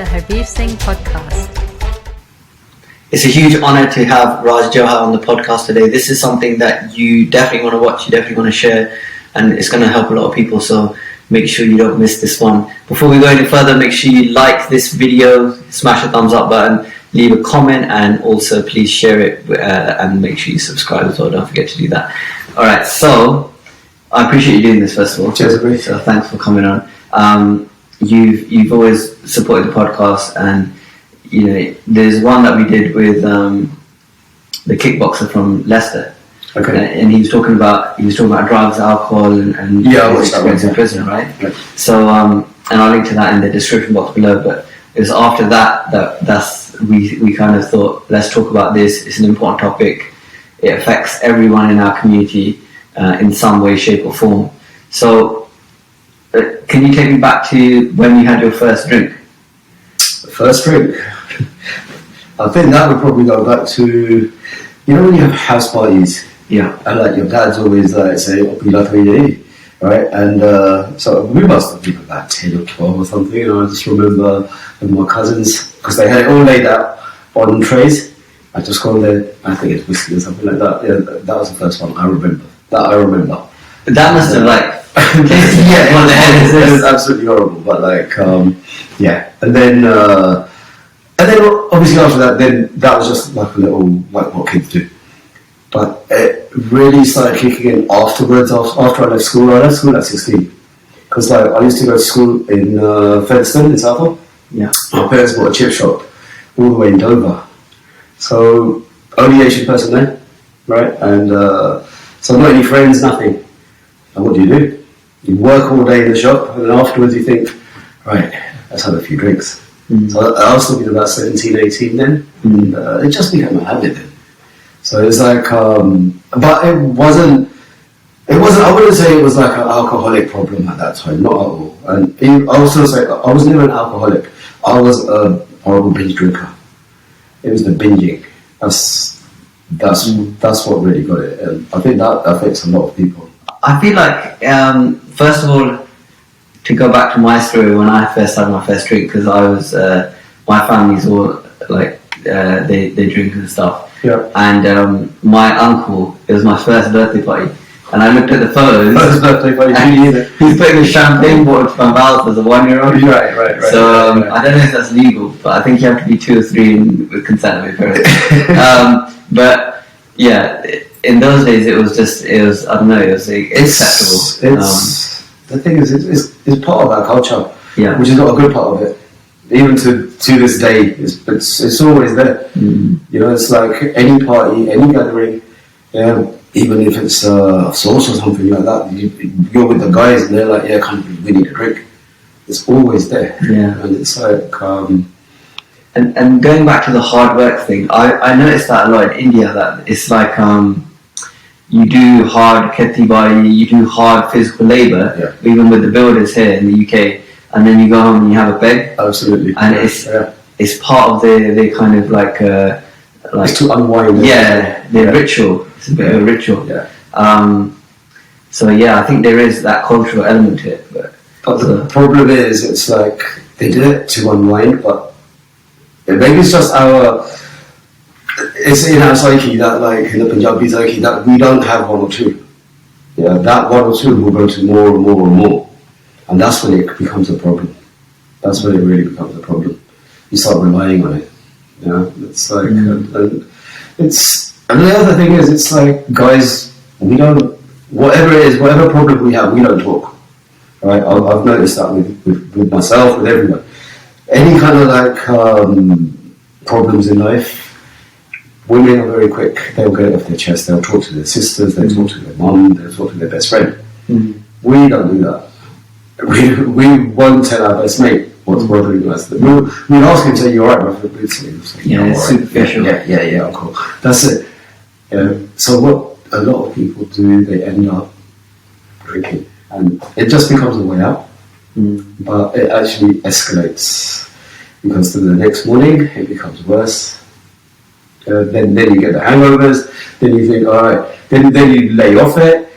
the Harbir Singh Podcast. It's a huge honour to have Raj Johal on the podcast today. This is something that you definitely want to watch, you definitely want to share, and it's going to help a lot of people, so make sure you don't miss this one. Before we go any further, make sure you like this video, smash the thumbs up button, leave a comment, and also please share it and make sure you subscribe as well. Don't forget to do that. Alright, so I appreciate you doing this first of all. Cheers, so thanks for coming on. You've always supported the podcast, and you know there's one that we did with the kickboxer from Leicester. Okay. And he was talking about drugs, alcohol, and his experience in prison, right? Yeah. So and I'll link to that in the description box below. But it was after that we kind of thought, let's talk about this. It's an important topic. It affects everyone in our community in some way, shape, or form. So can you take me back to when you had your first drink? First drink? I think that would probably go back to, you know, when you have house parties. Yeah. And like your dad's always like say, right? And so we must have been about 10 or 12 or something. And I just remember with my cousins, because they had it all laid out on trays. I just gone there, I think it's whiskey or something like that. Yeah, that was the first one I remember. That must have like yeah, on the head. It was absolutely horrible. But like, yeah. And then obviously after that, then that was just like a little, like what kids do. But it really started kicking in afterwards, after I left school. I left school at 16. Because like, I used to go to school in Featherstone in Southall. Yeah. My parents bought a chip shop all the way in Dover. So, only Asian person there, right? And so not any friends, nothing. And what do? You work all day in the shop, and then afterwards you think, right, let's have a few drinks. Mm. So I was talking about 17, 18 then, and it just became a habit then. So it's like, but it wasn't, I wouldn't say it was like an alcoholic problem at that time, not at all. And I also say, I was never an alcoholic. I was a horrible binge drinker. It was the binging. That's what really got it. And I think that affects a lot of people. I feel like, first of all, to go back to my story when I first had my first drink, because I was, my family's all like, they drink and stuff. Yeah. And my uncle, it was my first birthday party, and I looked at the photos. First birthday party, he's putting a champagne bottle from Balboa as a 1-year-old. Right. So I don't know if that's legal, but I think you have to be 2 or 3 with consent of your parents. But yeah, in those days it was I don't know, it was acceptable. The thing is, it's part of our culture, yeah, which is not a good part of it. Even to this day, it's always there. Mm. You know, it's like any party, any gathering, even if it's a sauce or something like that, you're with the guys and they're like, yeah, we need a drink. It's always there. Yeah. And it's like... And going back to the hard work thing, I noticed that a lot in India, that it's like you do hard kheti bari, you do hard physical labour, even with the builders here in the UK, and then you go home and you have a beg. Absolutely. And it's part of the kind of like it's to unwind. Yeah, the ritual. It's a bit of a ritual. Yeah. So yeah, I think there is that cultural element to it. But the problem is, it's like they do it to unwind, but maybe it's just it's in our psyche that, like in the Punjabi psyche, that we don't have 1 or 2. Yeah, that 1 or 2 will go to more and more and more. And that's when it becomes a problem. That's when it really becomes a problem. You start relying on it. You know, it's like, and the other thing is, it's like, guys, we don't, whatever it is, whatever problem we have, we don't talk. Right? I've noticed that with myself, with everyone. Any kind of like problems in life, women are very quick. They'll get it off their chest. They'll talk to their sisters. They'll talk to their mum. They'll talk to their best friend. Mm. We don't do that. We won't tell our best mate what's bothering us. We'll ask him, say, "You alright, bro?" It's superficial. Yeah, I'm cool. That's it. So what a lot of people do, they end up drinking, and it just becomes a way out. Mm. But it actually escalates, because the next morning it becomes worse. Then you get the hangovers. Then you think, all right. Then you lay off it,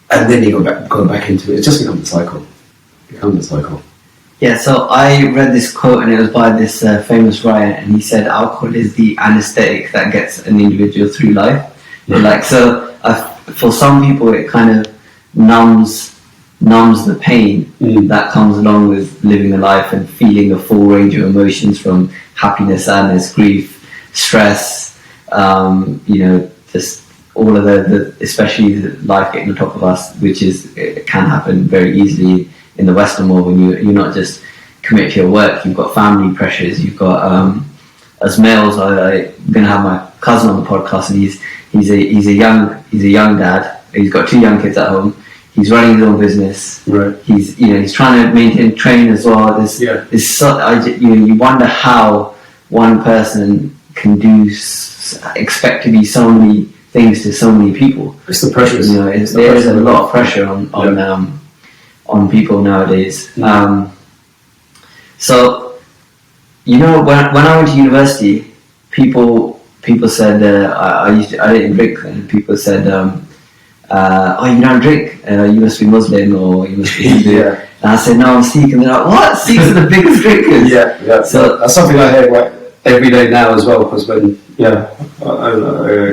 and then you go back into it. It just becomes a cycle. Yeah, so I read this quote and it was by this famous writer, and he said alcohol is the anaesthetic that gets an individual through life. Like, so for some people it kind of numbs the pain that comes along with living a life and feeling a full range of emotions, from happiness, sadness, grief, stress, just all of the especially the life getting on top of us, which it can happen very easily in the Western world when you're not just committed to your work, you've got family pressures, you've got as males. I'm going to have my cousin on the podcast, and he's a young dad. He's got 2 young kids at home. He's running his own business. Right. He's trying to maintain training as well. You wonder how one person can expect to be so many things to so many people. It's the pressure. There is a lot of pressure on people nowadays. So, when I went to university, people said I didn't drink, and people said, "Oh, you don't drink? You must be Muslim, or you must be Hindu." And I said, "No, I'm Sikh." And they're like, "What? Sikhs are the biggest drinkers." Yeah. So that's something I hear every day now as well, because when I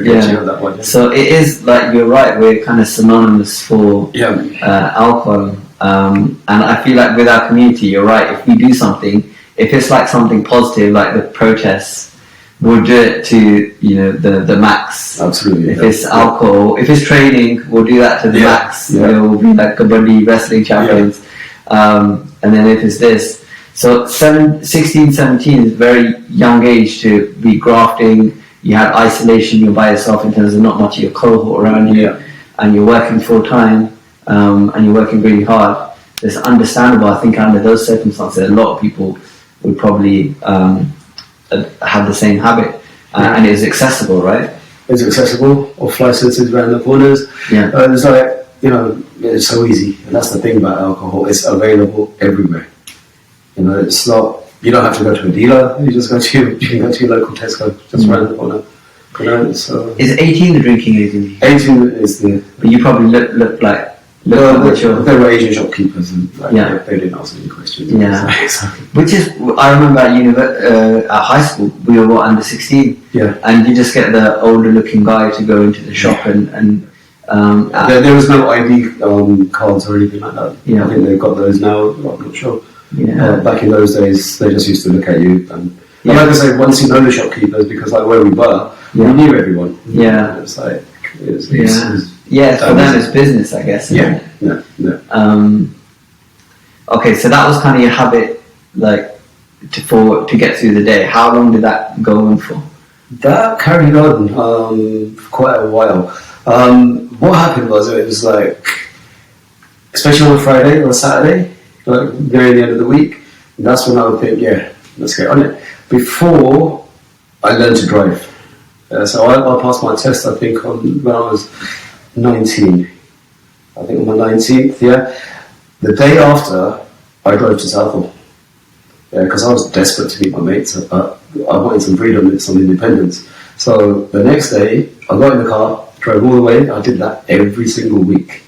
get you on that one. Yeah. So it is like, you're right. We're kind of synonymous for alcohol. And I feel like with our community, you're right, if we do something, if it's like something positive like the protests, we'll do it to the max. Absolutely. If it's alcohol, if it's training, we'll do that to the max. We'll be like kabaddi wrestling champions. And then if it's this, so 16, 17 is a very young age to be grafting. You have isolation, you're by yourself in terms of not much of your cohort around you, and you're working full time. And you're working really hard. It's understandable. I think under those circumstances, a lot of people would probably have the same habit, and it's accessible, right? It's accessible. Off licenses around the corners. Yeah. It's like, it's so easy, and that's the thing about alcohol. It's available everywhere. It's not. You don't have to go to a dealer. You just you can go to your local Tesco just around the corner. So is 18 the drinking age? 18 is the. But you probably look like. They were Asian shopkeepers, and they didn't ask any questions. Yeah, which is, I remember at high school we were under 16. Yeah, and you just get the older looking guy to go into the shop and there was no ID cards or anything like that. Yeah, I think they've got those now. I'm not sure. Yeah, back in those days they just used to look at you and like I say, once you know the shopkeepers, because like where we were, we knew everyone. Yeah, it's like it's for them it's business, I guess. Yeah. Okay, so that was kind of your habit, like to get through the day. How long did that go on for? That carried on for quite a while. What happened was, it was like, especially on a Friday or a Saturday, like near the end of the week, that's when I would think, let's get on it. Before I learned to drive. So I passed my test, I think, when I was 19. I think on my 19th, The day after, I drove to Southall. Because I was desperate to meet my mates. I wanted some freedom and some independence. So the next day, I got in the car, drove all the way. I did that every single week.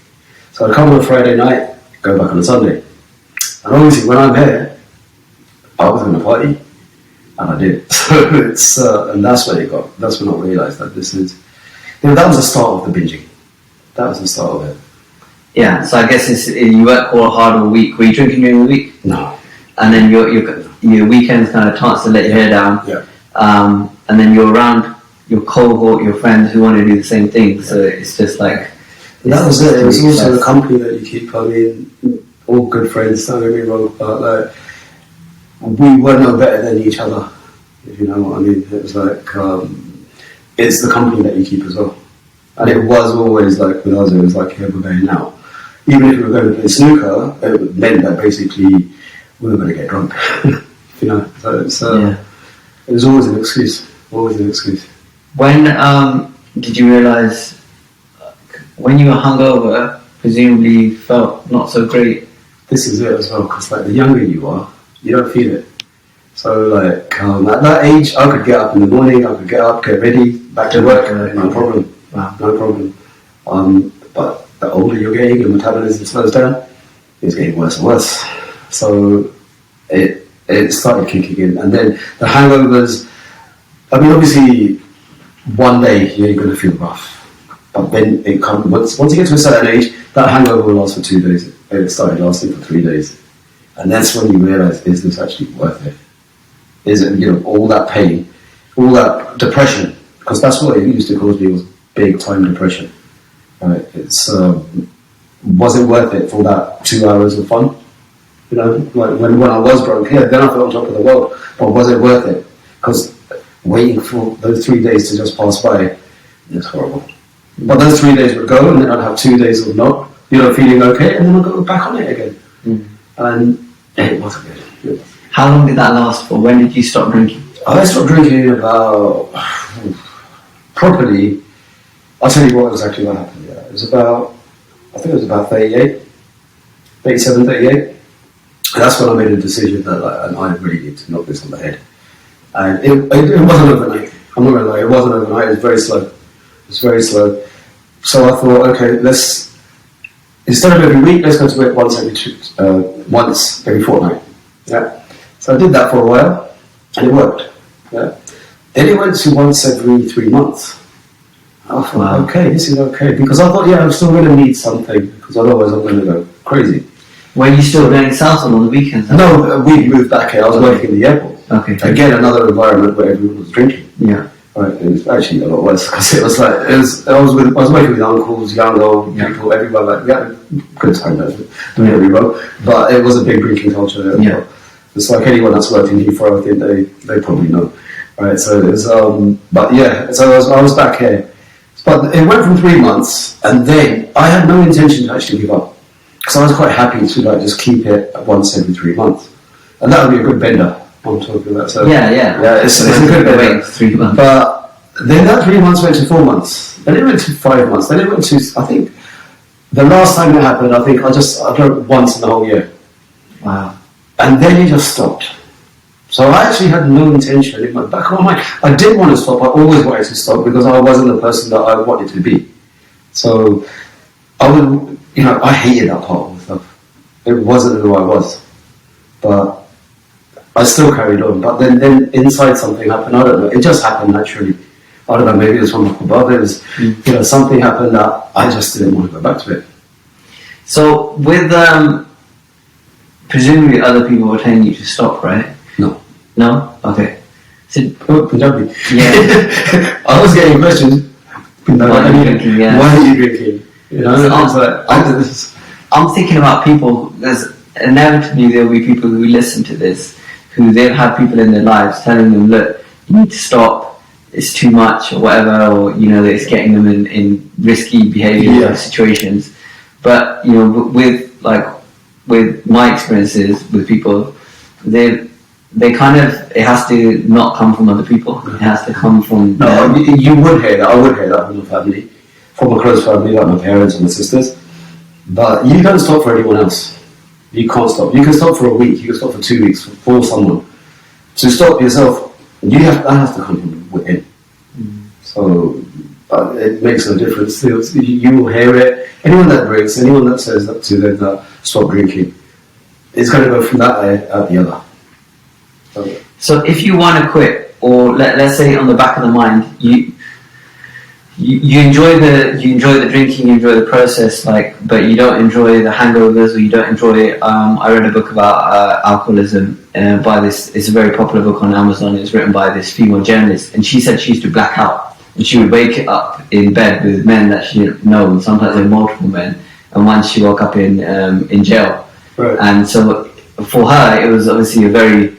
So I'd come on a Friday night, go back on a Sunday. And obviously, when I'm here, I was going to party. And I did. So it's, and that's when I realised that this is, that was the start of the binging. That was the start of it. Yeah, so I guess you work all hard all week. Were you drinking during the week? No. And then your weekends kind of chance to let your hair down. Yeah. And then you're around your cohort, your friends who want to do the same thing. So it's just like... That was it. It was also the company that you keep. I mean, all good friends, don't get me wrong, but like, we were no better than each other, if you know what I mean. It was like, it's the company that you keep as well. And it was always like, with us, it was like, we're going out. Even if we were going to play snooker, it meant that basically we were going to get drunk. You know, so it was always an excuse. When did you realise, when you were hungover, presumably you felt not so great? This is it as well, because like the younger you are, you don't feel it. So like at that age, I could get up in the morning, I could get up, get ready, back to work, no problem. Wow. No problem. But the older you're getting, your metabolism slows down, it's getting worse and worse. So it started kicking in. And then the hangovers, I mean, obviously, one day you're going to feel rough. But then it comes, once you get to a certain age, that hangover will last for 2 days. And it started lasting for 3 days. And that's when you realise, is this actually worth it? Is it, all that pain, all that depression? Because that's what it used to cause me, was big time depression. Right? Was it worth it for that 2 hours of fun? Like when I was drunk, then I felt on top of the world. But was it worth it? Because waiting for those 3 days to just pass by, it's horrible. But those 3 days would go, and then I'd have 2 days of not, feeling okay, and then I'd go back on it again. And it wasn't good. How long did that last for? When did you stop drinking? I stopped drinking about, properly, I'll tell you what exactly what happened. Yeah. It was about 37, 38. And that's when I made a decision that I really need to knock this on the head. And it wasn't overnight. I'm not going to lie, it wasn't overnight. It was very slow. So I thought, okay, instead of every week, let's go to it once every fortnight. Yeah. So I did that for a while, and it worked. Yeah. Then it went to once every 3 months. I thought, okay, this is okay, because I thought, I'm still going to need something, because otherwise I'm going to go crazy. Were you still going south on the weekends? No, we moved back here. I was working in the airport. Okay. Again, another environment where everyone was drinking. Yeah. Right. It was actually a lot worse, because it was like I was working with uncles, young, old people, everyone. Like, we had a good time there. Don't get me wrong, but it was a big drinking culture there. Yeah. It's like anyone that's worked in Heathrow, I think they probably know. Right. So it was, but yeah. So I was back here, but it went from 3 months, and then I had no intention to actually give up. Because I was quite happy to just keep it once every 3 months, and that would be a good bender. I'm talking about. So yeah, it's a good bender. 3 months. But then that 3 months went to 4 months. Then it went to 5 months. Then it went to, I think, the last time it happened, I drank once in the whole year. Wow. And then it just stopped. So I actually had no intention in my back of my mind. I did want to stop. I always wanted to stop because I wasn't the person that I wanted to be. So I would. I hated that part of myself. It wasn't who I was. But I still carried on. But then inside something happened. I don't know. It just happened naturally. I don't know, maybe it was from up above. It was, something happened that I just didn't want to go back to it. So with, presumably other people were telling you to stop, right? No. No? Okay. So, Punjabi. Yeah. I was getting questions. Why are you drinking? Yeah. Why are you drinking? I'm thinking about people, there's inevitably there will be people who listen to this, who they've had people in their lives telling them, look, you need to stop, it's too much or whatever, or that it's getting them in risky behaviour situations. But with my experiences with people, they kind of, it has to not come from other people. It has to come from them. You would hear that. I would hear that from my family, from a close family like my parents and my sisters. But you don't stop for anyone else. You can't stop. You can stop for a week. You can stop for 2 weeks for someone. To stop yourself, that has to come from within. So it makes no difference. You will hear it. Anyone that drinks, anyone that says that to them that stop drinking, it's going to go from that at the other. So if you want to quit, or let's say on the back of the mind, you enjoy the drinking, you enjoy the process, but you don't enjoy the hangovers, or you don't enjoy. I read a book about alcoholism by this. It's a very popular book on Amazon. It's written by this female journalist, and she said she used to black out, and she would wake up in bed with men that she didn't know, and sometimes with multiple men. And once she woke up in jail, right. And so for her, it was obviously a very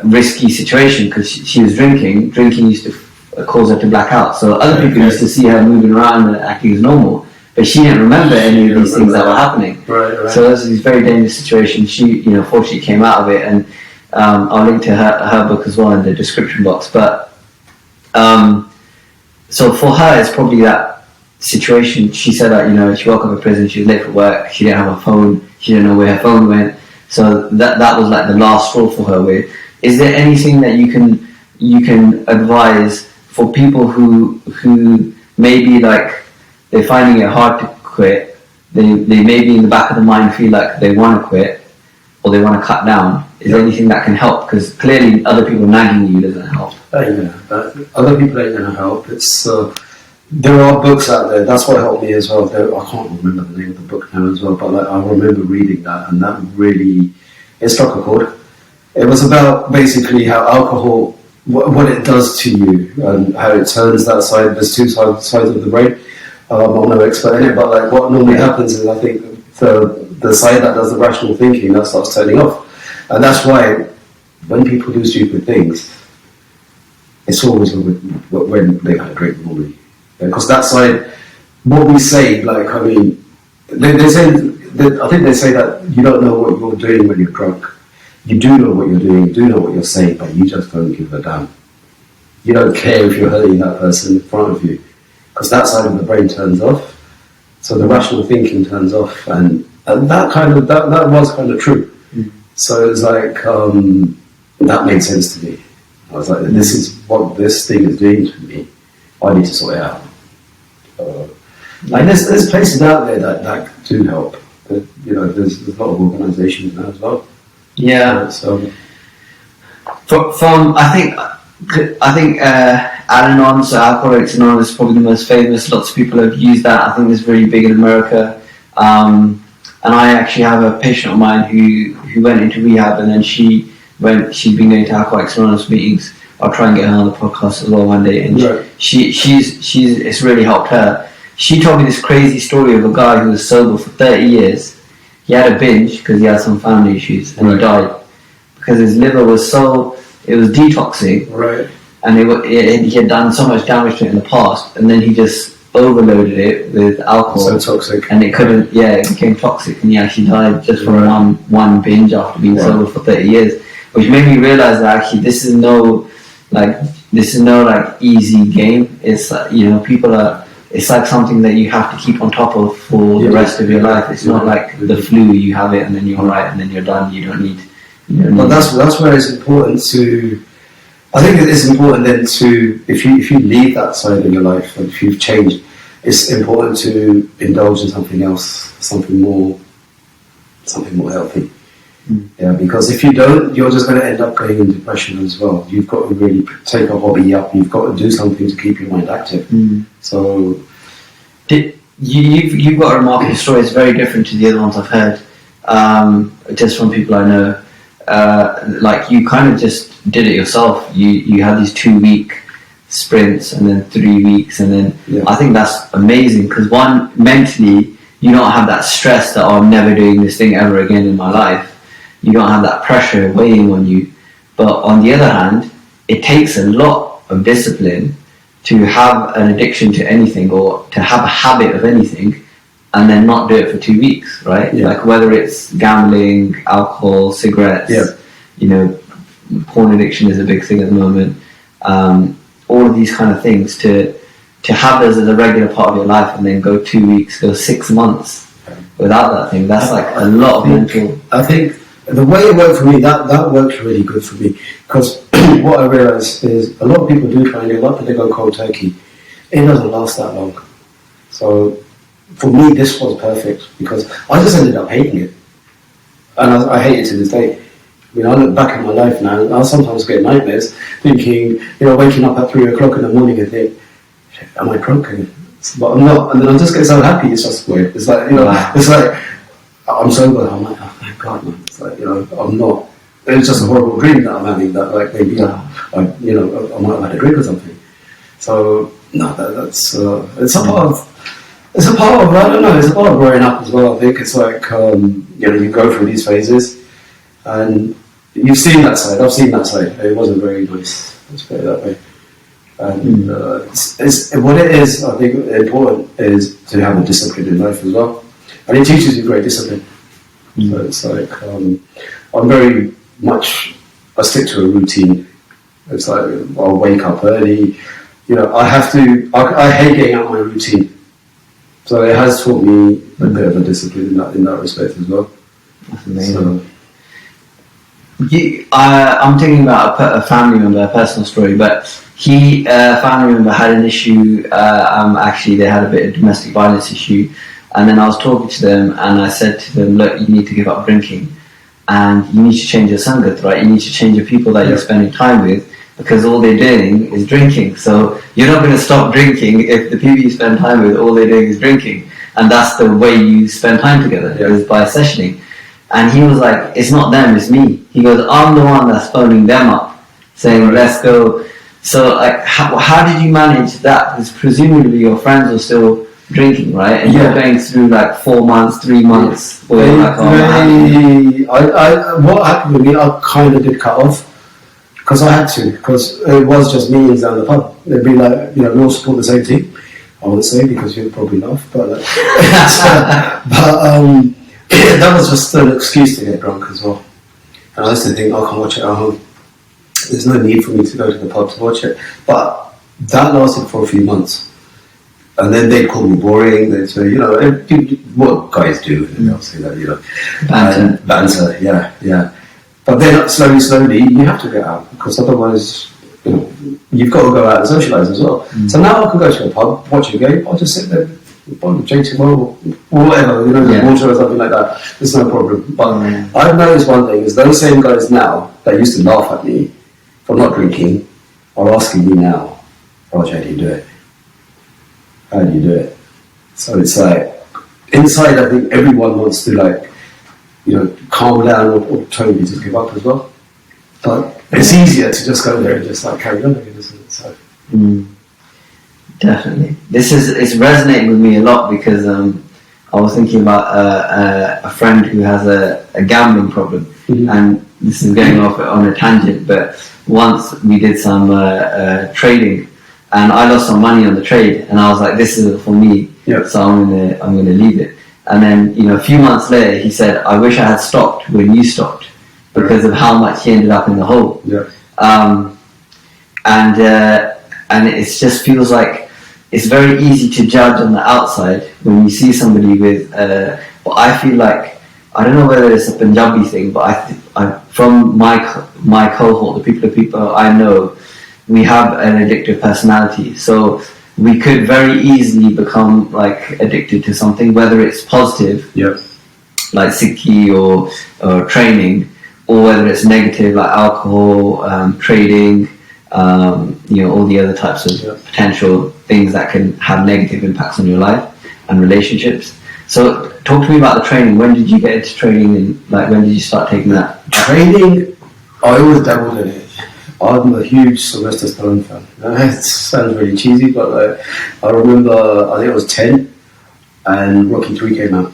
risky situation because she was drinking. Drinking used to cause her to black out. So other people used to see her moving around and acting as normal, but she didn't remember any of these things that were happening. Right. So it was this very dangerous situation. She, fortunately came out of it, and I'll link to her book as well in the description box. But so for her, it's probably that situation. She said that she woke up in prison, she was late for work, she didn't have a phone, she didn't know where her phone went. So that was like the last straw for her. Is there anything that you can advise for people who maybe they're finding it hard to quit, they maybe in the back of the mind feel like they want to quit or they want to cut down, Is there anything that can help? Because clearly other people nagging you doesn't help. Other people ain't going to help. It's there are books out there. That's what helped me as well. I can't remember the name of the book now as well, but like, I remember reading that, and that really it struck a chord. It was about basically how alcohol, what it does to you, and how it turns that side. There's two sides of the brain. I'm not no expert in it, but like what normally happens is I think the side that does the rational thinking, that starts turning off, and that's why when people do stupid things, it's always when they've had a drink normally. Because that side, what we say, like, I mean, they say, I think they say that you don't know what you're doing when you're drunk. You do know what you're doing, you do know what you're saying, but you just don't give a damn. You don't care if you're hurting that person in front of you. Because that side of the brain turns off, so the rational thinking turns off, and that was kind of true. So it's like, that made sense to me. I was like, this is what this thing is doing to me. I need to sort it out. And there's places out there that do help. There's a lot of organisations now as well. Yeah. From I think Al-Anon, so Alcoholics Anonymous, is probably the most famous. Lots of people have used that. I think it's really big in America. And I actually have a patient of mine who went into rehab, and then she's been going to Alcoholics Anonymous meetings. I'll try and get her on the podcast as well one day. And she's it's really helped her. She told me this crazy story of a guy who was sober for 30 years. He had a binge because he had some family issues, and he died because his liver was it was detoxing. Right. And he had done so much damage to it in the past, and then he just overloaded it with alcohol. So toxic. And it became toxic, and he actually died just from one binge after being sober for 30 years. Which made me realise that actually this is no easy game. It's it's like something that you have to keep on top of for the rest of your life. It's not like the flu, you have it and then you're right and then you're done. You don't need. But that's where it's important to. I think it's important then to if you leave that side of your life, if you've changed, it's important to indulge in something else, something more healthy. Yeah, because if you don't, you're just going to end up going in depression as well. You've got to really take a hobby up. You've got to do something to keep your mind active. So, you've got a remarkable story. It's very different to the other ones I've heard, just from people I know. Like you kind of just did it yourself. You had these 2-week sprints and then 3 weeks, and then I think that's amazing because one, mentally, you don't have that stress that I'm never doing this thing ever again in my life. You don't have that pressure weighing on you. But on the other hand, it takes a lot of discipline to have an addiction to anything or to have a habit of anything and then not do it for 2 weeks, right? Yeah. Like whether it's gambling, alcohol, cigarettes, porn addiction is a big thing at the moment. All of these kind of things to have those as a regular part of your life and then go 2 weeks, go 6 months without that thing, that's like a lot of mental. I think the way it worked for me, that worked really good for me because what I realised is a lot of people do try and give up and they go cold turkey. It doesn't last that long. So for me, this was perfect because I just ended up hating it, and I hate it to this day. I mean, I look back at my life now, and I sometimes get nightmares, thinking, waking up at 3 o'clock in the morning and think, am I drunk? But I'm not, and then I just get so happy. It's just weird. It's like it's like I'm sober. I'm like, oh thank God, man. It's like I'm not. It's just a horrible dream that I'm having. That like maybe I might have had a drink or something. So no, that's it's a part of. It's a part of, I don't know, it's a part of growing up as well. I think it's like, you go through these phases and you've seen that side. I've seen that side. It wasn't very nice, let's put it that way. And it's what it is, I think, important is to have a discipline in life as well. And it teaches you great discipline. So it's like, I'm very much, I stick to a routine. It's like, I'll wake up early. I hate getting out of my routine. So it has taught me a bit of a discipline in that respect as well. That's amazing. I'm thinking about a family member, a personal story, but a family member had an issue. Actually, they had a bit of domestic violence issue, and then I was talking to them, and I said to them, "Look, you need to give up drinking." and you need to change your sangat, right? You need to change the people that you're spending time with, because all they're doing is drinking. So you're not going to stop drinking if the people you spend time with, all they're doing is drinking. And that's the way you spend time together, is by sessioning. And he was like, it's not them, it's me. He goes, I'm the one that's phoning them up, saying, let's go. So like, how did you manage that? Because presumably your friends were still drinking, right? And you're going through like 4 months, 3 months. Where you're like, what happened with me, I kind of did cut off. Because I had to, because it was just meetings down the pub. They'd be like, we all support the same team, I would say, because you'd probably laugh. But that was just an excuse to get drunk as well. And I used to think, I can watch it at home. There's no need for me to go to the pub to watch it. But that lasted for a few months. And then they'd call me boring. They'd say, what guys do. And they'll say that, banter, yeah. But then slowly, you have to get out, because otherwise, you've got to go out and socialise as well. So now I can go to a pub, watch a game, I'll just sit there, JT or whatever, water or something like that. There's no problem. But I've noticed one thing, is those same guys now that used to laugh at me for not drinking are asking me now, Raj, how do you do it? How do you do it? So it's like, inside I think everyone wants to calm down or totally just give up as well. But it's easier to just go there and just carry on again, isn't it? So. Definitely. It's resonating with me a lot, because I was thinking about a friend who has a gambling problem, and this is going off on a tangent, but once we did some trading, and I lost some money on the trade, and I was like, this isn't for me, so I'm gonna leave it. And then, a few months later, he said, I wish I had stopped when you stopped, because of how much he ended up in the hole. And it just feels like it's very easy to judge on the outside when you see somebody with, but I feel like, I don't know whether it's a Punjabi thing, but I from my cohort, the people I know, we have an addictive personality. So we could very easily become addicted to something, whether it's positive, like Sikhi or training, or whether it's negative, like alcohol, trading, all the other types of potential things that can have negative impacts on your life and relationships. So talk to me about the training. When did you get into training, and when did you start taking that? Training, I always dabbled in it. I'm a huge Sylvester Stallone fan. It sounds really cheesy, but I remember, I think I was 10, and Rocky 3 came out.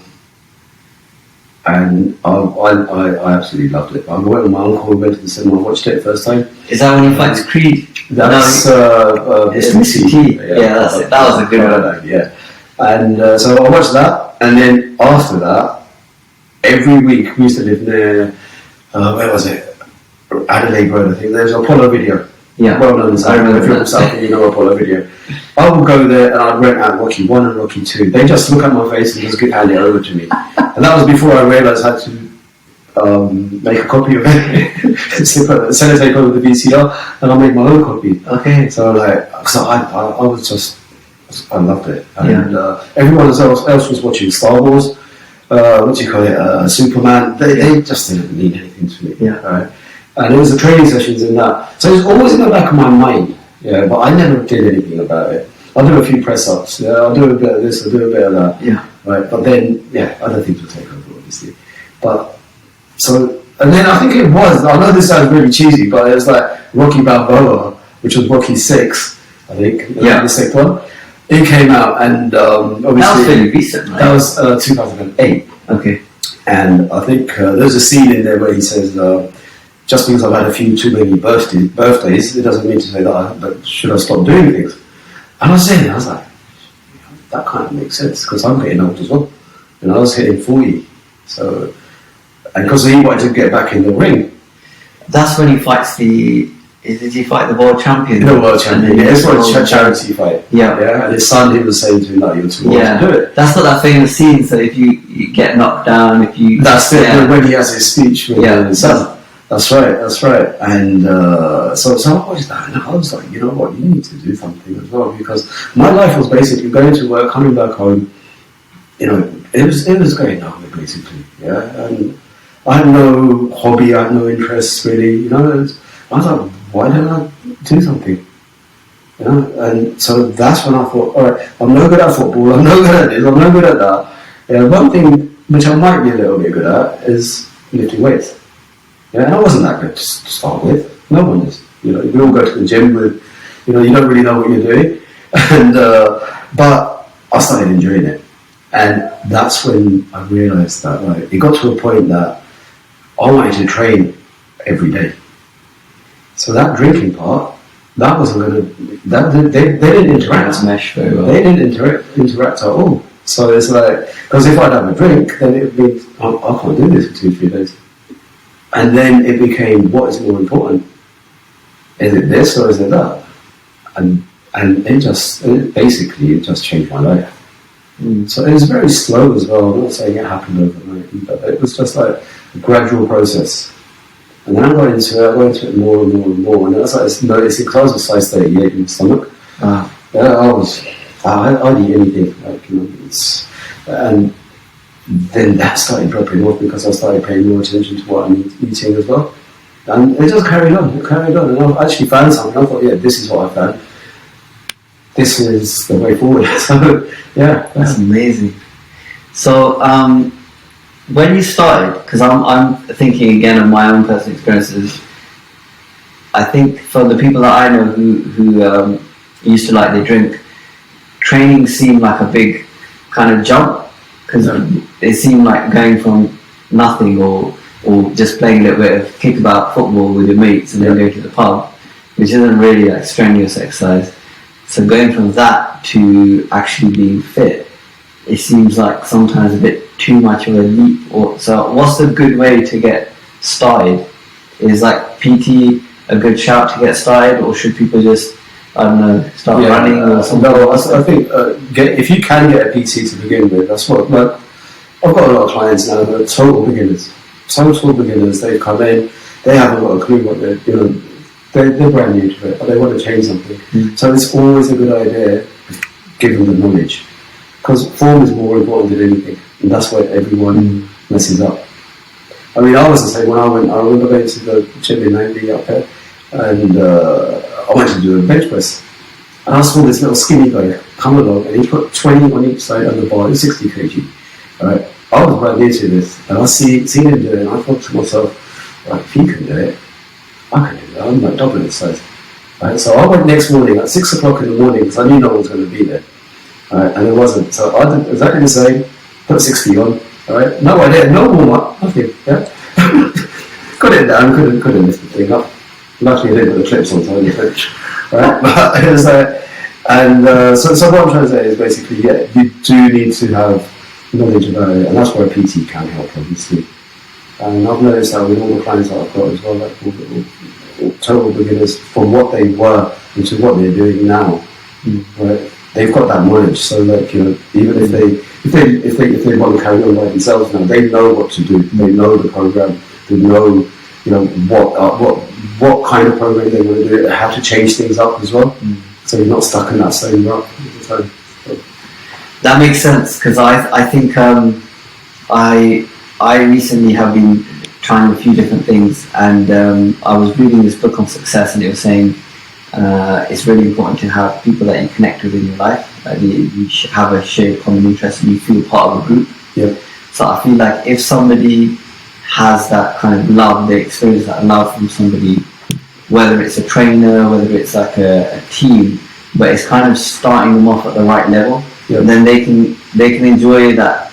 And I absolutely loved it. I went with my uncle, we went to the cinema, watched it first time. Is that when he fights Creed? That's Mr. T. Yeah, that's it. That was a good one. Yeah. And so I watched that, and then after that, every week we used to live near, where was it? Adelaide Road, I think. There's Apollo Video. Yeah. Well known as I remember film stuff, Apollo Video. I would go there and I'd rent out Rocky 1 and Rocky 2. They just look at my face and just hand it over to me. And that was before I realised how to make a copy of it. Sellotape over the VCR, and I'll make my own copy. Okay. So I was just, I loved it. And everyone else was watching Star Wars, Superman. They just didn't mean anything to me. Yeah. Right? And there was the training sessions in that. So it was always in the back of my mind, but I never did anything about it. I'll do a few press-ups, I'll do a bit of this, I'll do a bit of that. Right? But then, other things will take over, obviously. But, and then I think it was, I know this sounds really cheesy, but it was like Rocky Balboa, which was Rocky 6, I think, the sixth one. It came out, and obviously... That was fairly recent, right? That was 2008. Okay. And I think there's a scene in there where he says... just because I've had a few too many birthdays, it doesn't mean to say that should I stop doing things. And I was saying, I was like, that kind of makes sense, because I'm getting old as well. And I was hitting 40. So, and because he wanted to get back in the ring. That's when he fights did he fight the world champion? The world champion, it's a charity fight. Yeah. And his son, he was saying to him, no, you're too old to do it. That's not that famous scene, so if you get knocked down, That's it, when he has his speech with his son. That's right. And so I watched that, and I was like, you know what, you need to do something as well, because my life was basically going to work, coming back home. It was going nowhere basically. And I had no hobby, I had no interests really, you know. I was like, why don't I do something? You know, and so that's when I thought, all right, I'm no good at football, I'm no good at this, I'm no good at that. One thing which I might be a little bit good at is lifting weights. Yeah, and I wasn't that good to start with. No one is. You know, we all go to the gym with, you know, you don't really know what you're doing, and but I started enjoying it, and that's when I realised that it got to a point that I wanted to train every day. So that drinking part, that wasn't going to. They didn't interact. Mesh very well. They didn't interact at all. So it's like, because if I'd have a drink, then it would be, I can't do this for 2-3 days. And then it became, what is more important? Is it this or is it that? And it basically just changed my life. So it was very slow as well. I'm not saying it happened overnight, but it was just like a gradual process. And then I got into it more and more and more. And as I was noticing, because I was a size 38 in the stomach, I'd eat anything, like, you know, and then that started dropping off because I started paying more attention to what I'm eating as well. And it just carried on, and I actually found something. I thought, yeah, this is what I found. This is the way forward. So, yeah. That's amazing. So, when you started, because I'm thinking again of my own personal experiences, I think for the people that I know who used to like their drink, training seemed like a big kind of jump, because it seemed like going from nothing or just playing a little bit of kickabout football with your mates and then go to the pub, which isn't really like strenuous exercise. So going from that to actually being fit, it seems like sometimes a bit too much of a leap. So what's the good way to get started? Is like PT a good shout to get started, or should people just, I don't know, start running or something? No, I think if you can get a PT to begin with, that's what. Like, I've got a lot of clients now that are total beginners. They've come in, they haven't got a clue what they're, you know, they're brand new to it, but they want to change something. So it's always a good idea to give them the knowledge, because form is more important than anything, and that's why everyone messes up. I mean, I was the same when I remember going to the gym in Langley up there, and I went to do a bench press, and I saw this little skinny guy come along, and he put 20 on each side of the bar, 60 kg. Right? I was brand new to this, and I seen him do it, and I thought to myself, right, if he can do it, I can do that. I'm like double his size. Right? So I went next morning at 6 o'clock in the morning, because I knew no one was going to be there. Right? And it wasn't. So I did exactly the same, put 60 on. Right? No idea, no warm up, nothing. Yeah? Got it down, couldn't lift the thing up. Luckily I didn't put the clips on, so I didn't. Right? But it was so what I'm trying to say is basically, yeah, you do need to have knowledge about it, and that's where PT can help, obviously. And I've noticed that with all the clients that I've got as well, like all total beginners, from what they were into what they're doing now, right? They've got that knowledge. So, like, you know, even if they want to carry on by themselves now, they know what to do. They know the program. They know, you know, what kind of program they want to do, how to change things up as well. So you're not stuck in that same rut all the time. That makes sense, because I think I recently have been trying a few different things, and I was reading this book on success, and it was saying it's really important to have people that you connect with in your life, that you have a shared common interest and you feel part of a group. Yeah. So I feel like if somebody has that kind of love, they experience that love from somebody, whether it's a trainer, whether it's like a team, but it's kind of starting them off at the right level, then they can enjoy that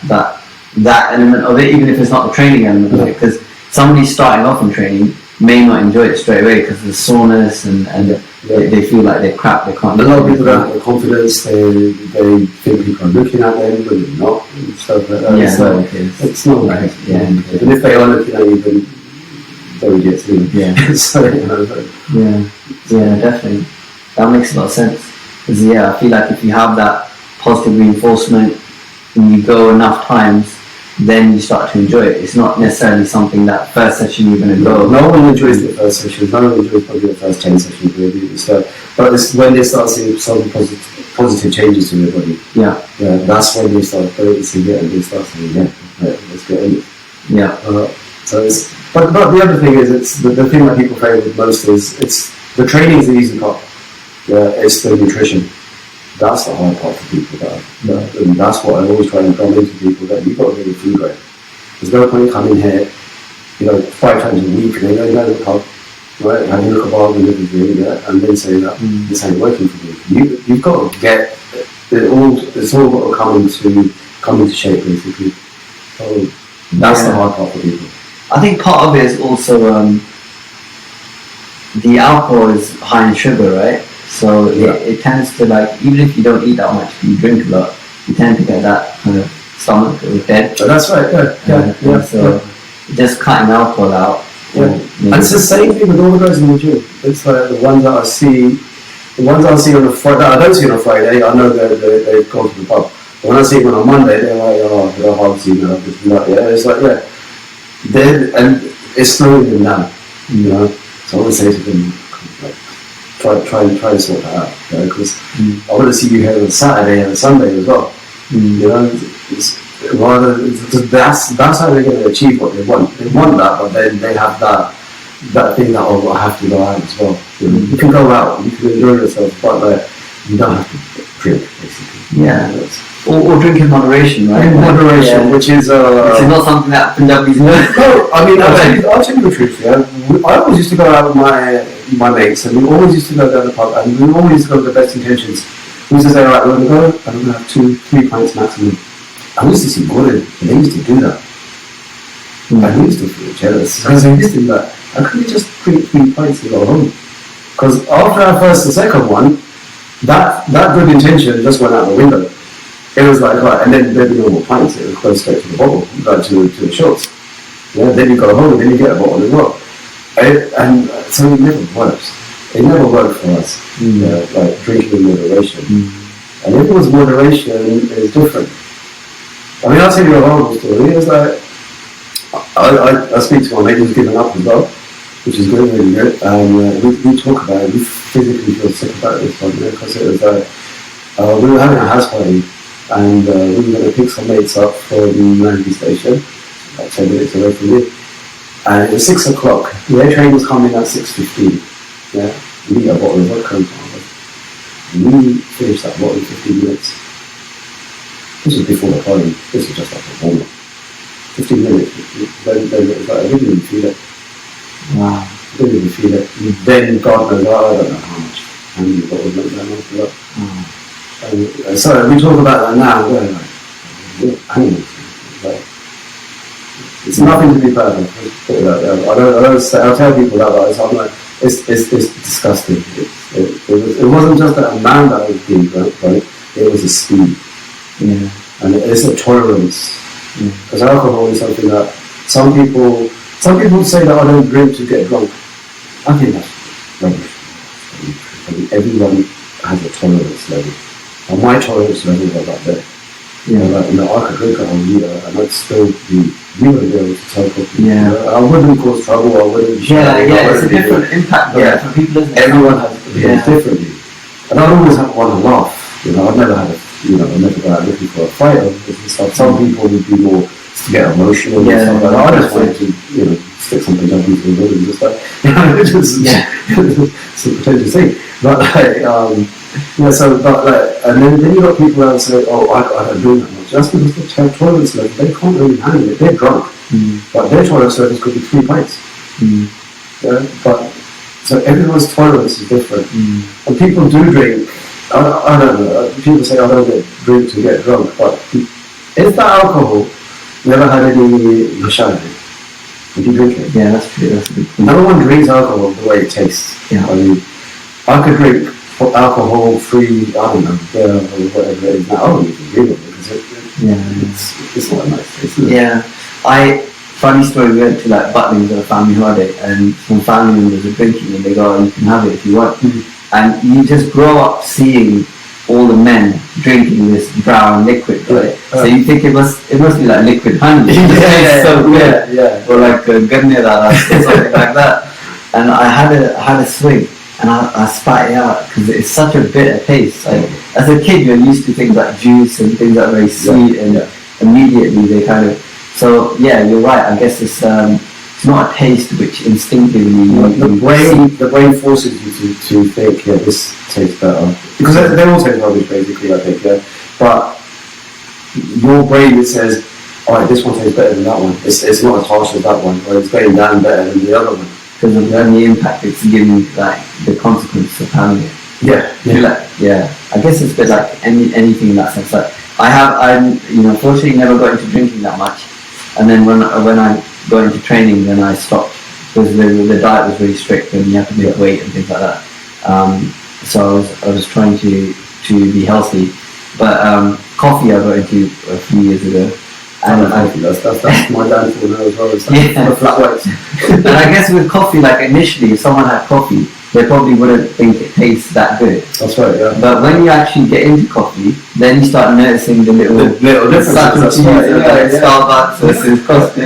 element of it, even if it's not the training element of it, because somebody starting off in training may not enjoy it straight away because of the soreness and they feel like they're crap, they can't. A lot of people don't have the confidence, they think people are looking at them, but they're not, and stuff like that. Yeah, so it's not right. Yeah. And if they are looking at you, then they're idiots. Yeah. So, you know, yeah, definitely. That makes a lot of sense. Because I feel like if you have that positive reinforcement and you go enough times, then you start to enjoy it. It's not necessarily something that first session you're going to go. No one enjoys the first session. No one enjoys probably the first 10 sessions really. So, but it's when they start seeing some positive changes in their body. Yeah, that's when they start noticing it, and they start saying, let's get in it. Yeah. So but the other thing is, it's the thing that people fail with most is the training is the easy part. Yeah, it's the nutrition. That's the hard part for people. And that's what I always try and drum into people, that you've got to get your food right. There's no point coming here, 5 times a week, and then go to the pub, right, having a kebab and everything, and then saying that this ain't working for me. You've got to get it's all got to come into shape, basically. So that's the hard part for people. I think part of it is also the alcohol is high in sugar, right? So it tends to, like, even if you don't eat that much, you drink a lot, you tend to get that kind of stomach or head. Oh, that's right. So just cutting alcohol out. Yeah. And it's the same thing with all the guys in the gym. It's like the ones that I see on a Friday. I don't see on a Friday. I know they've gone to the pub. But when I see them on a Monday, they're like, oh, they're hard to this and that. Yeah, it's like, and it's slowing them down. So I want to say to them, like, try and sort that out. Because I want to see you here on Saturday and Sunday as well. That's how they're going to achieve what they want. They want that, but then they have that thing that, I have to go out as well. You can go out, you can enjoy yourself, but you don't have to drink, basically. Yeah. Or drink in moderation, right? In moderation, which is not something that Punjabis know. No, I mean, I'll tell you the truth. Yeah, I always used to go out with my mates, and we always used to go down the pub, and we always used to go with the best intentions. We used to say, all right, we're going to go, and we're going to have 2-3 pints maximum. I used to see Gordon, and they used to do that. And we used to feel jealous, because they used to do that. I couldn't just drink 3 pints and go home. Because after our first and second one, that good intention just went out the window. It was like, right, and then there'd be no more pints, it would go straight to the bottle, like to the shots. Yeah, then you go home, and then you get a bottle as well. And so it never worked. It never worked for us, like drinking in moderation. And if it was moderation, it's different. I mean, I'll tell you a horrible story. It was like, I speak to my mate who's given up as well, which is good, really good. And we talk about it. We physically feel sick about this one, because it was like, we were having a house party, and we were going to pick some mates up from Langley Station, about 10 minutes away from me. And it was 6 o'clock. Their train was coming at 6:15. Yeah, we got a bottle of vodka and we finished that bottle in 15 minutes. This was before the party. This was just like a warm-up. 15 minutes. Then it was like, I didn't even feel it. Wow. I didn't even feel it. Then God knows, I don't know how many bottles went down after that. And so we talk about that now, and we're like, hang on. Like, it's nothing to be proud of. I'll tell people that, but I'm like, it's disgusting. It wasn't just that amount that was being drunk, right? It was a speed. Yeah. And it's a tolerance. Because alcohol is something that some people say that I don't drink to get drunk. I think that's rubbish. I mean, everyone has a tolerance level. And my tolerance level was about there. I could drink a whole year and I'd still be, you wouldn't be able to tell people. Yeah. I wouldn't cause trouble, I wouldn't be shouting. It's a different impact for people, isn't it? Everyone has to behave differently. And I'd always want to laugh. I'd never had I'd never go out looking for a fight or stuff. Some people would be more to get emotional and stuff like that. I just wanted to, stick something up into the middle and just like, it's a pretentious thing. But and then you got people that say, oh, I don't do that much. That's because the tolerance level, they can't really handle it. They're drunk, but their tolerance levels could be 3 pints. Yeah, but so everyone's tolerance is different, and people do drink. I don't know. People say I don't drink to get drunk, but is that alcohol never had any mashal? If you drink it, yeah, that's true. That's a good point. No one drinks alcohol the way it tastes. Yeah, I mean, I could drink alcohol-free, I don't know, beer or whatever it is now. I don't even drink it because it's not a nice taste, is it? Yeah. Funny story, we went to like Butlins on a family holiday, and some family members were drinking, and they go, oh, you can have it if you want. And you just grow up seeing all the men drinking this brown liquid, right? So you think it must be like liquid honey. Or like ganneda or something like that. And I had a swig, and I spat it out because it's such a bitter taste. Like as a kid, you're used to things like juice and things that are very sweet, and immediately they kind of. So yeah, you're right. I guess it's it's not a taste which instinctively the brain forces you to think, yeah, this tastes better, because they all taste rubbish basically, I think, yeah. But your brain, it says, alright, this one tastes better than that one. It's not as harsh as that one, or it's going down better than the other one. Because of the impact it's giving, like the consequence of having it. Yeah. I guess it's a bit like anything in that sense. Like I'm fortunately never got into drinking that much, and then when I got into training, then I stopped because the diet was really strict and you have to make weight and things like that. So I was trying to be healthy, but coffee I got into a few years ago. And that's my downfall now as well. It's like flat whites. And I guess with coffee, like initially, if someone had coffee, they probably wouldn't think it tastes that good. That's right, yeah. But when you actually get into coffee, then you start noticing the little differences. That's right, Starbucks versus Costa,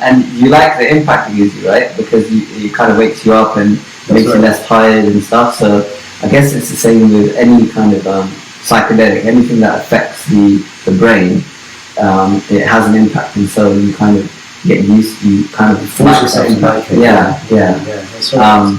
and you like the impact it gives you, right? Because it kind of wakes you up and makes you less tired and stuff. So I guess it's the same with any kind of psychedelic, anything that affects the brain. It has an impact, and so you kind of get used. You kind of force yourself to like it. Yeah. That's right.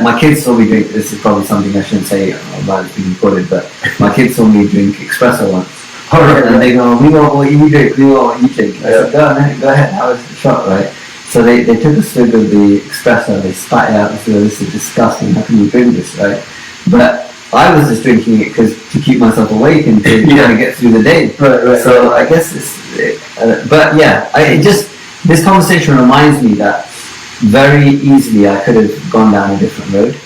My kids saw me drink. This is probably something I shouldn't say about it being recorded, but my kids saw me drink espresso once. And they go, "We want what you drink. We want what you drink." I said, "Go ahead, have a shot, right?" So they took a swig of the espresso. They spat it out and said, "This is disgusting. How can you drink this?" Right? But I was just drinking it to keep myself awake and to kind of get through the day. Right. So I guess this conversation reminds me that very easily I could have gone down a different road.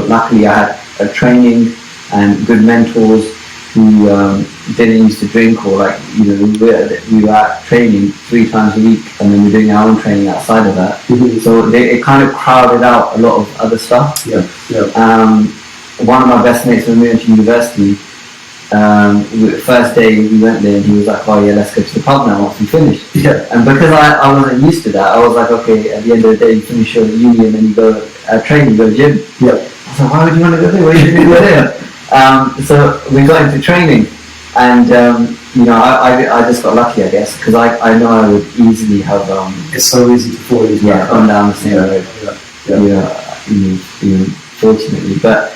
Luckily I had a training and good mentors who didn't used to drink, or we were at training 3 times a week, and then we're doing our own training outside of that. Mm-hmm. So it kind of crowded out a lot of other stuff. One of my best mates when we went to university, first day we went there and he was like, "Oh yeah, let's go to the pub now once we finish." Yeah. And because I wasn't used to that, I was like, okay, at the end of the day you finish your uni and then you go train, you go to the gym. Yeah. I was like, why would you want to go there? What are you doing there? So we got into training, and I just got lucky, I guess, because I know I would easily have it's so easy to fall into gone down the same road. Fortunately, but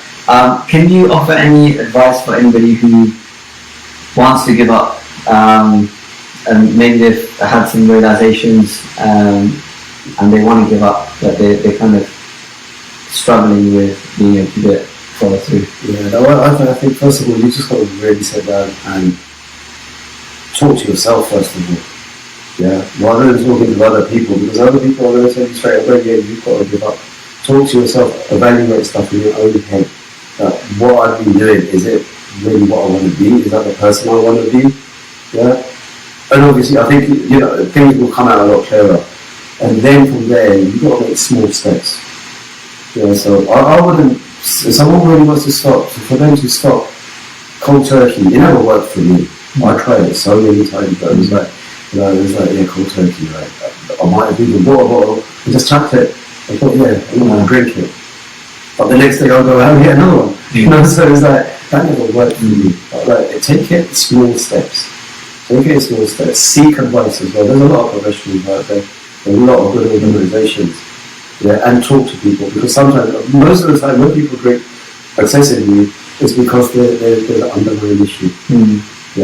can you offer any advice for anybody who wants to give up, and maybe they've had some realizations and they want to give up, but they're kind of struggling with being able to do it, follow through? I think first of all you just got to really sit down and talk to yourself first of all, rather than talking to other people, because other people are going to tell you straight away, you've got to give up. Talk to yourself, evaluate stuff in your own head. What I've been doing, is it really what I want to be? Is that the person I want to be? Yeah. And obviously, I think things will come out a lot clearer. And then from there, you've got to make small steps. So I wouldn't. If someone really wants to stop, for them to stop cold turkey, it never worked for me. I tried it so many times, but it was like, cold turkey. Right? I might have even bought a bottle and just chucked it. I thought, I'm going to drink it. But the next day I'll go out and get another one. So it's like, that never worked for me. But take it small steps. Seek advice as well. There's a lot of professionals out there. There's a lot of good organisations. And talk to people, because sometimes, most of the time when people drink excessively, it's because there's an underlying issue.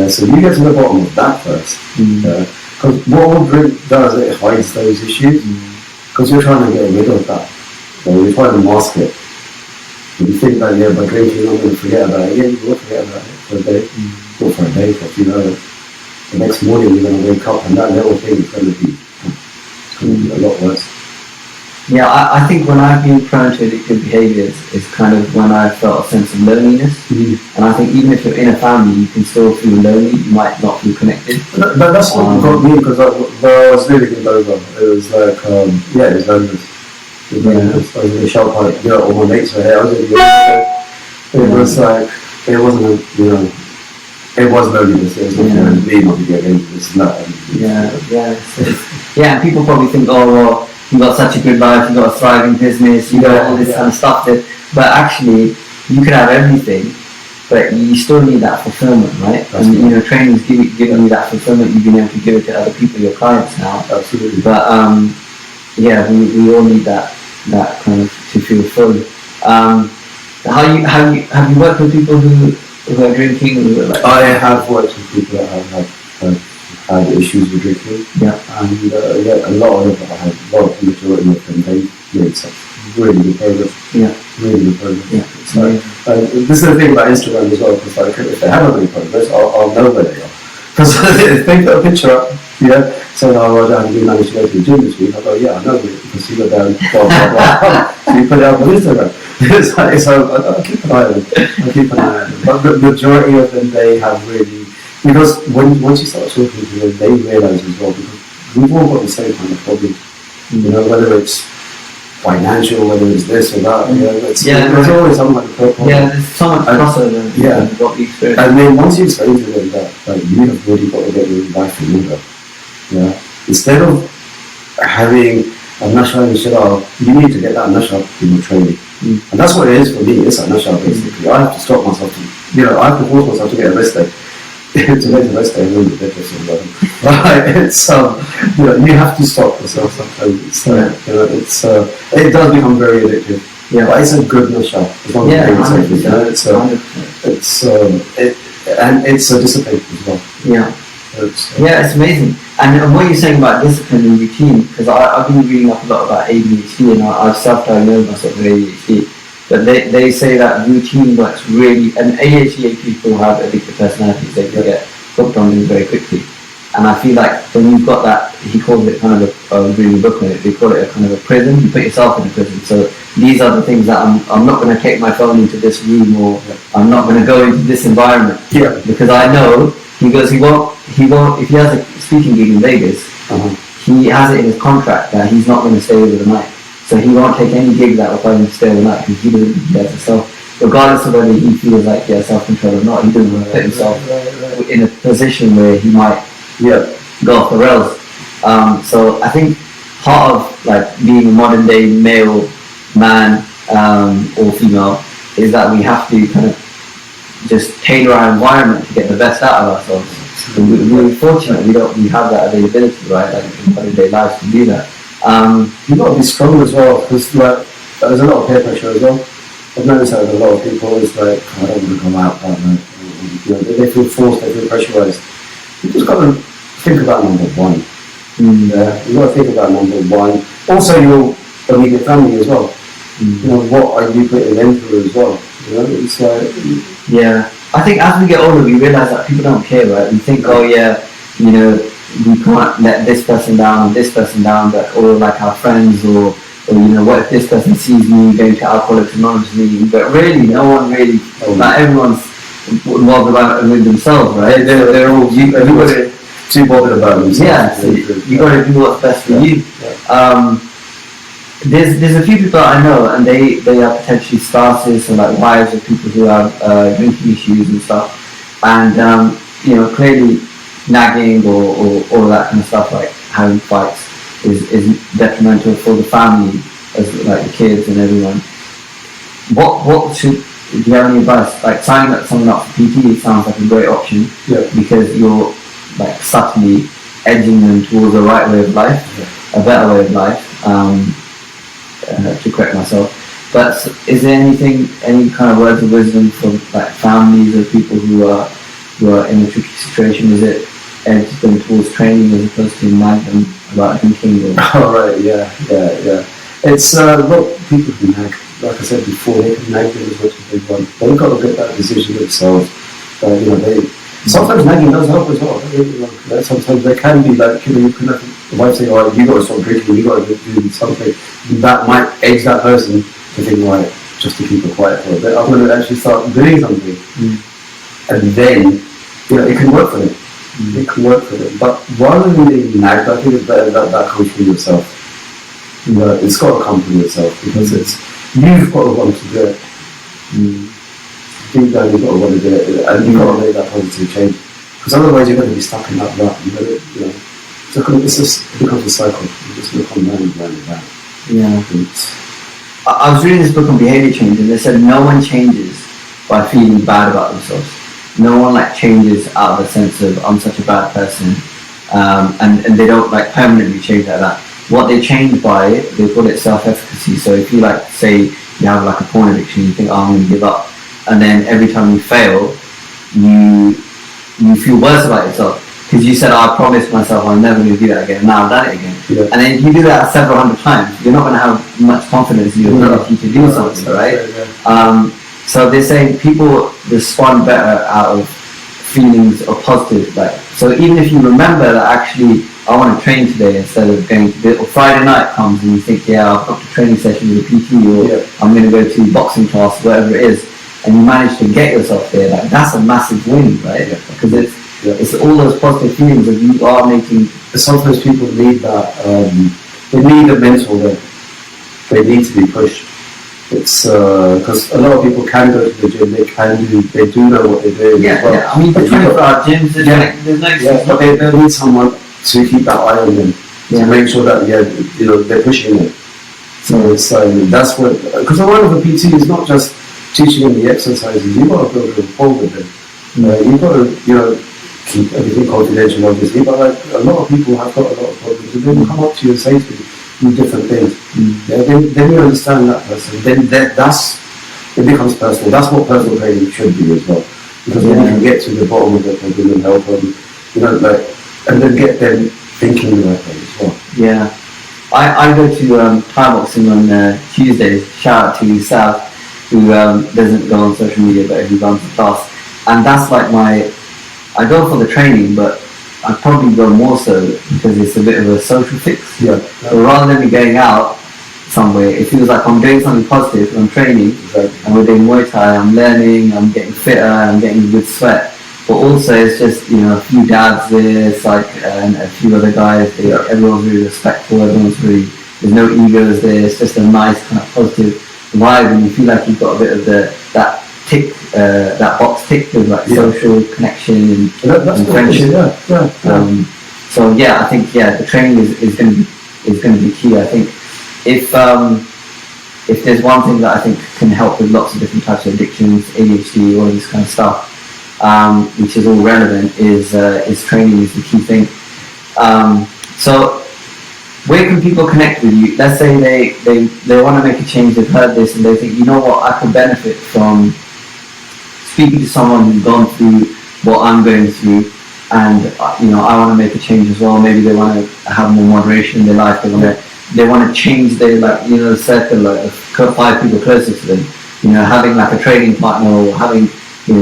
So you get to the bottom of that first. Because what drink does, it hides those issues. Because you're trying to get rid of that. You're trying to mask it. If you think that, by drinking, I'm going to forget about it. You will forget about it for a day. Or for a day, for a few hours. The next morning, you're going to wake up and that little thing is going to be a lot worse. I think when I've been prone to addictive behaviours, it's kind of when I felt a sense of loneliness. And I think even if you're in a family, you can still feel lonely. You might not feel connected. That's what got me, because when I was living in Balboa, it was like, it was loneliness. I was in the shop, all my mates were here. I was in the it was like, it wasn't, it was loneliness. It was me not to get into this. And people probably think, oh well, you got such a good life, you got a thriving business, you got all this kind of stuff. But actually, you could have everything, but you still need that fulfillment, right? That's and right. you know, training's giving you that fulfillment. You've been able to give it to other people, your clients now. Absolutely. But yeah, we all need that kind of to feel full. Have you worked with people who are drinking? Who are like, I have worked with people that have had issues with drinking. Yeah. And a lot of them have, well, the majority of them, they made such really good progress. Yeah. Really good progress. Yeah. So, this is the thing about Instagram as well, because like, if they haven't made progress, I'll know where they are. Because if they put a picture up, saying, oh, Roger, have you managed to go to the gym this week? I go, yeah, I know, because you go down, blah, blah, blah. So you put it up on Instagram. So I'll keep an eye on them. But the majority of them, they have really, because once you start talking to them, they realise as well, because we've all got the same kind of problem. You know, whether it's financial, whether it's this or that, there's always some kind of problem. Yeah, there's so much crossover in what we experience. And then once you explain to them that you have really got to get your life in order, instead of having a national shara, you need to get that national in your training. And that's what it is for me. It's a national basically. I have to stop myself to, I have to force myself to get a rest day. To make the rest day, I'm really ridiculous. It's you have to stop yourself sometimes. It does become very addictive. Yeah, but it's a good nashal. As long as and it's a discipline as well. Yeah. It's amazing. And what you're saying about discipline and routine, because I've been reading up a lot about ADHD, and I've self-diagnosed myself with ADHD. But they say that routine works really, and ADHD people have addictive personalities. They can get hooked on things very quickly. And I feel like when you've got that, he calls it kind of reading a book on it, they call it a kind of a prison. You put yourself in a prison. So these are the things that I'm not going to take my phone into this room, or I'm not going to go into this environment. Yeah. Because I know, he won't, if he has a speaking gig in Vegas, he has it in his contract that he's not going to stay over the night. So he won't take any gig that requires him to stay overnight, because he doesn't get himself, regardless of whether he feels like he has self-control or not, he doesn't want to put himself in a position where he might go off the rails. So I think part of like being a modern day male man or female is that we have to kind of just tailor our environment to get the best out of ourselves. We're fortunate we have that availability, right? Like in modern day life to do that. You've got to be strong as well, because there's a lot of peer pressure as well. I've noticed that with a lot of people, it's like, I don't want to go out that night. They feel forced, they feel pressurised. You just got to think about number one. You've got to think about number one. Also, your immediate family as well. What are you putting them through as well? It's like... Yeah. I think as we get older, we realise that people don't care, right? We think, we can't let this person down or this person down, or like our friends, or what if this person sees me going to Alcoholics Anonymous meeting? But really, no one really, not everyone's involved with themselves, right? They're all everybody too bothered about themselves. Yeah, so you got to do what's best for you. There's a few people that I know, and they are potentially spouses or like wives of people who have drinking issues and stuff, and clearly nagging or all of that kind of stuff, like having fights, is detrimental for the family, as like the kids and everyone. What should, do you have any advice? Like signing someone up for PT, it sounds like a great option, because you're like subtly edging them towards the right way of life, a better way of life, to correct myself. But is there any kind of words of wisdom for like families or people who are in a tricky situation? Is it edge them towards training as opposed to nag them about drinking? It's people who nag, like I said before, they can nag them as much as they want. They've got to get that decision themselves. Sometimes nagging does help as well. Sometimes they can be like, you can have the wife say, oh, you got to stop drinking, you got to do something. That might edge that person to think, right, just to keep it quiet for a bit, I'm going to actually start doing something. And then, it can work for them. It can work for them. But rather than being nagged, I think it's better that comes from yourself. It's got to come from yourself, because you've got to want to do it. Deep down, you've got to want to do it, and you've got to make that positive change. Because otherwise, you're going to be stuck in that rut. It becomes a cycle. You just become round and round and round. Yeah. I was reading this book on behaviour change, and they said no one changes by feeling bad about themselves. No one like changes out of a sense of I'm such a bad person, and they don't like permanently change like that. What they change by, they call it self-efficacy. So if you like say you have like a porn addiction, you think, oh, I'm going to give up, and then every time you fail, you feel worse about yourself because you said, oh, I promised myself I'm never going to do that again. Now I've done it again, and then if you do that several hundred times, you're not going to have much confidence in your ability to do something, right? So they're saying people respond better out of feelings of positive, like, so even if you remember that actually I want to train today instead of going to the, or Friday night comes and you think, yeah, I've got a training session with a PT, or I'm going to go to boxing class, whatever it is, and you manage to get yourself there, like, that's a massive win, right? Because it's all those positive feelings that you are making. Sometimes people need that, they need a mentor there. They need to be pushed. It's because a lot of people can go to the gym, they do know what they're doing. Yeah. I mean, but 24-hour gyms, there's no excuse. But they need someone to keep that eye on them, to make sure that they're pushing it. So it's that's what, because a lot of the PT is not just teaching them the exercises. You've got to build a rapport with them. You've got to keep everything confidential, obviously. But like a lot of people have got a lot of problems, and they will come up to you and say to you different things. Then you understand that person. Then it becomes personal. That's what personal training should be as well. Because then you can get to the bottom of the problem and help them, and then get them thinking the right way as well. Yeah. I go to Thai boxing on Tuesdays. Shout out to South, who doesn't go on social media, but he runs the class. And that's like I go for the training, but I probably go more so because it's a bit of a social fix. Yeah. So rather than me going out somewhere, it feels like I'm doing something positive. I'm training, and we're doing Muay Thai. I'm learning. I'm getting fitter. I'm getting good sweat. But also, it's just a few dads there. It's like and a few other guys. Everyone's really respectful. There's no egos there. It's just a nice kind of positive vibe, and you feel like you've got a bit of that tick, that box tick with like social connection and friendship. So I think the training is going to be key. I think if there's one thing that I think can help with lots of different types of addictions, ADHD, all this kind of stuff, which is all relevant, is training is the key thing. So where can people connect with you? Let's say they want to make a change, they've heard this and they think, you know what, I could benefit from speaking to someone who's gone through what I'm going through, and I want to make a change as well. Maybe they want to have more moderation in their life. They want to change their circle, like 5 people closer to them. Having like a training partner, or having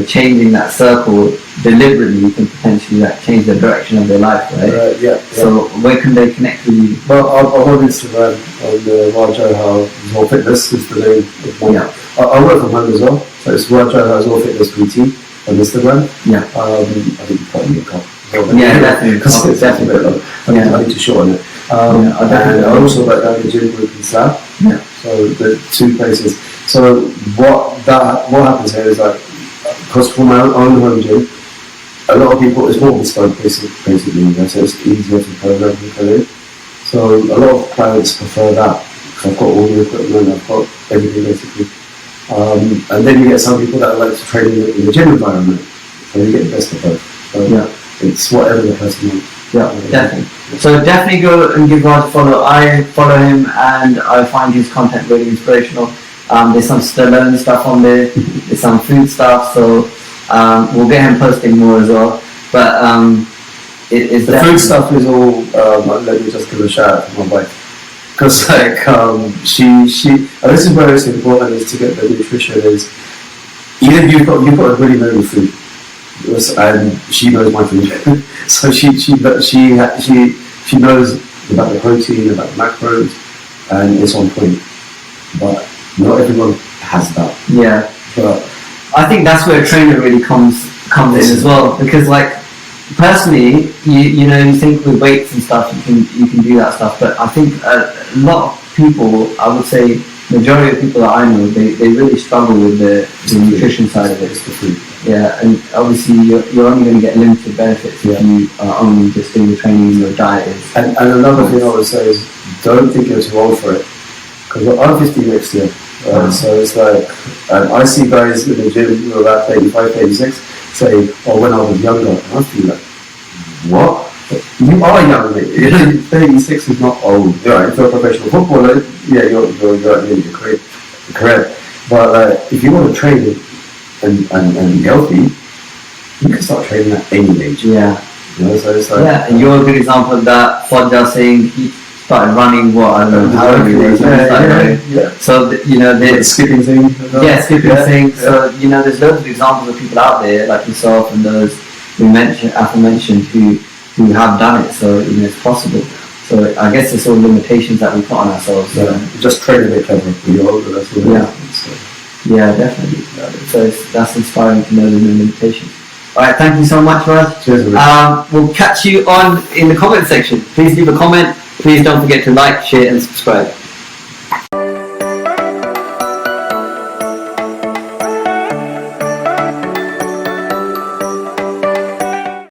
changing that circle deliberately can potentially like change the direction of their life, right? So where can they connect with you? Well, I'm on Instagram on Raj Johal All Fitness is the name. I work from home as well, so it's Raj Johal All Fitness PT on Instagram. I think you probably a couple. Definitely. Because it's definitely I need to shorten it. I also work at the gym group in Slough. So the 2 places. So what happens here is like, because for my own home gym, a lot of people, it's more bespoke basically, so it's easier to program and put in. So a lot of clients prefer that, because I've got all the equipment, I've got everything basically. And then you get some people that like to train in the gym environment, so you get the best of both. So it's whatever the person wants. Definitely. So definitely go and give Raj a follow. I follow him and I find his content really inspirational. There's some Stallone stuff on there, there's some food stuff, so we'll get him posting more as well. But it's the food stuff is all, let me just give a shout out to my wife. Because she and this is where it's important, is to get the nutrition, is you've got to really know the food. And she knows my food. So she knows about the protein, about the macros, and it's on point. But not everyone has that. But I think that's where a trainer really comes in as well, because like personally, you think with weights and stuff you can do that stuff, but I think a lot of people, I would say majority of people that I know, they really struggle with the nutrition side of it. It's the food. And obviously you're only going to get limited benefits if you are only just doing the training and your diet is. And another thing I would say is, don't think you're too old for it. Because I'm 50 next year, So it's like, I see guys in the gym who are about 35, 36 say, oh, when I was younger, and I feel like, what? You are young, mate. You know, 36 is not old. Right, if you're a professional footballer, yeah, you're at the end of your career. But if you want to train and be healthy, you can start training at any age. Yeah. You know, so it's like, yeah, and you're a good example of that. Fodja saying he started running, what, I don't know, how many days. Yeah. So, you know, there's skipping thing. skipping thing. So, you know, there's loads of examples of people out there like yourself and those we aforementioned who have done it. So, you know, it's possible. So, I guess it's all limitations that we put on ourselves. Yeah, just train a bit clever when you're older, that's what it is. So. Yeah, definitely. So, that's inspiring to know there's no limitations. Alright, thank you so much, Raj. Cheers, man. We'll catch you in the comment section. Please leave a comment. Please don't forget to like, share, and subscribe.